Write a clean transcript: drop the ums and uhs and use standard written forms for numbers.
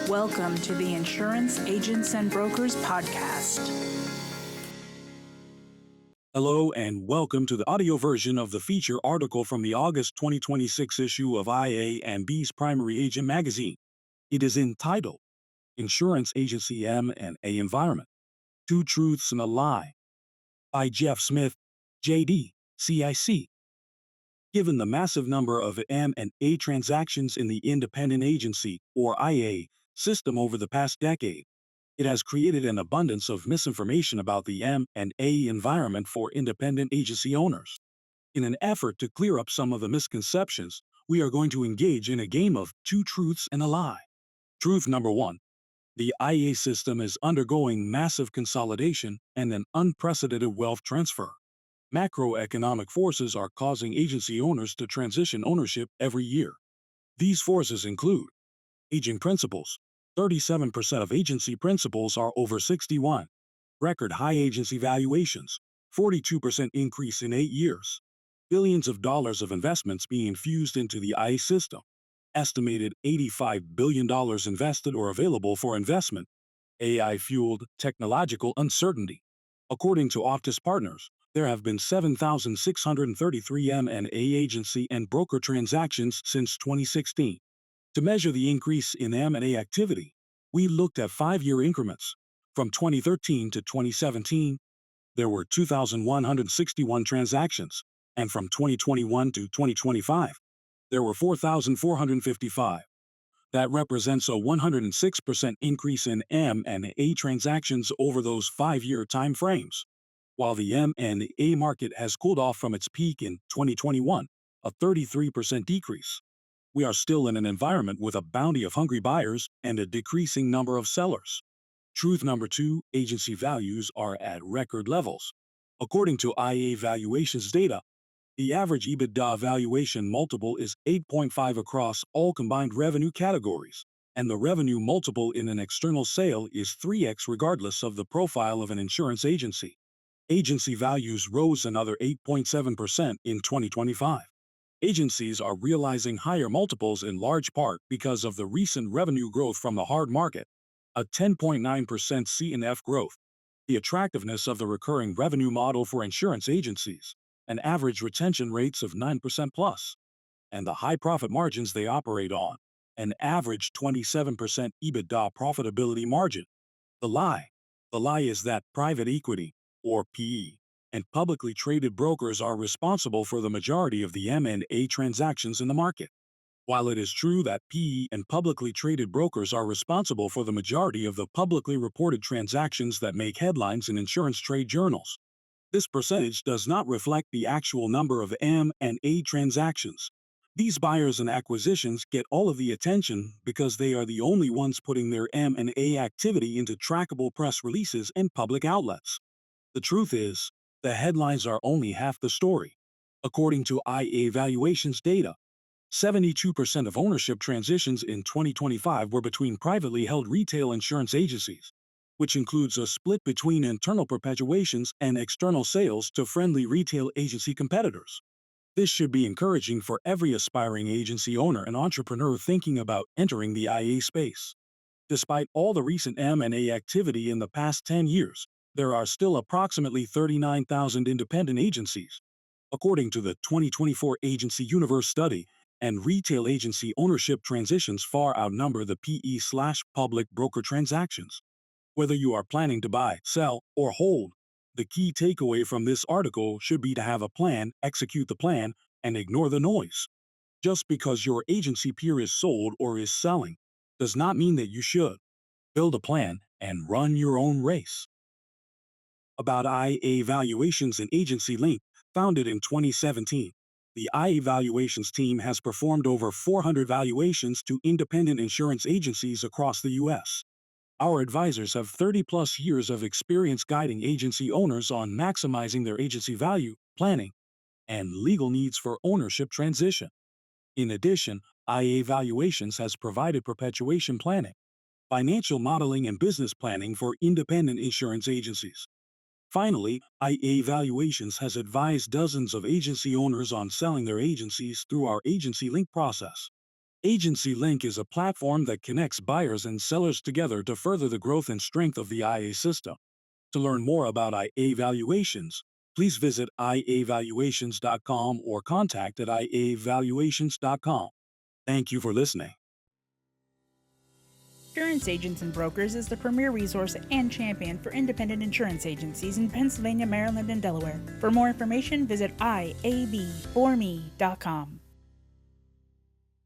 Welcome to the Insurance Agents and Brokers Podcast. Hello and welcome to the audio version of the feature article from the August 2026 issue of IA&B's Primary Agent magazine. It is entitled Insurance Agency M&A Environment: Two Truths and a Lie by Jeff Smith, JD, CIC. Given the massive number of M&A transactions in the independent agency, or IA, system over the past decade, it has created an abundance of misinformation about the M&A environment for independent agency owners. In an effort to clear up some of the misconceptions, we are going to engage in a game of two truths and a lie. Truth number one: the IA system is undergoing massive consolidation and an unprecedented wealth transfer. Macroeconomic forces are causing agency owners to transition ownership every year. These forces include aging principals. 37% of agency principals are over 61. Record high agency valuations. 42% increase in 8 years. Billions of dollars of investments being infused into the IA system. Estimated $85 billion invested or available for investment. AI-fueled technological uncertainty. According to Optis Partners, there have been 7,633 M&A agency and broker transactions since 2016. To measure the increase in M&A activity, we looked at 5-year increments. From 2013 to 2017, there were 2,161 transactions, and from 2021 to 2025, there were 4,455. That represents a 106% increase in M&A transactions over those 5-year time frames. While the M&A market has cooled off from its peak in 2021, a 33% decrease, we are still in an environment with a bounty of hungry buyers and a decreasing number of sellers. Truth number two: agency values are at record levels. According to IA Valuations data, the average EBITDA valuation multiple is 8.5 across all combined revenue categories, and the revenue multiple in an external sale is 3x regardless of the profile of an insurance agency. Agency values rose another 8.7% in 2025. Agencies are realizing higher multiples in large part because of the recent revenue growth from the hard market, a 10.9% C&F growth, the attractiveness of the recurring revenue model for insurance agencies, and average retention rates of 9% plus, and the high profit margins they operate on, an average 27% EBITDA profitability margin. The lie is that private equity, or PE, and publicly traded brokers are responsible for the majority of the M&A transactions in the market. While it is true that PE and publicly traded brokers are responsible for the majority of the publicly reported transactions that make headlines in insurance trade journals, this percentage does not reflect the actual number of M&A transactions. These buyers and acquisitions get all of the attention because they are the only ones putting their M&A activity into trackable press releases and public outlets. The truth is, the headlines are only half the story. According to IA Valuations data, 72% of ownership transitions in 2025 were between privately held retail insurance agencies, which includes a split between internal perpetuations and external sales to friendly retail agency competitors. This should be encouraging for every aspiring agency owner and entrepreneur thinking about entering the IA space. Despite all the recent M&A activity in the past 10 years, there are still approximately 39,000 independent agencies. According to the 2024 Agency Universe study, and retail agency ownership transitions far outnumber the PE/public broker transactions. Whether you are planning to buy, sell, or hold, the key takeaway from this article should be to have a plan, execute the plan, and ignore the noise. Just because your agency peer is sold or is selling does not mean that you should. Build a plan and run your own race. About IA Valuations and Agency Link, founded in 2017. The IA Valuations team has performed over 400 valuations to independent insurance agencies across the U.S. Our advisors have 30-plus years of experience guiding agency owners on maximizing their agency value, planning, and legal needs for ownership transition. In addition, IA Valuations has provided perpetuation planning, financial modeling, and business planning for independent insurance agencies. Finally, IA Valuations has advised dozens of agency owners on selling their agencies through our Agency Link process. Agency Link is a platform that connects buyers and sellers together to further the growth and strength of the IA system. To learn more about IA Valuations, please visit iavaluations.com or contact at iavaluations.com. Thank you for listening. Insurance Agents and Brokers is the premier resource and champion for independent insurance agencies in Pennsylvania, Maryland, and Delaware. For more information, visit iabforme.com.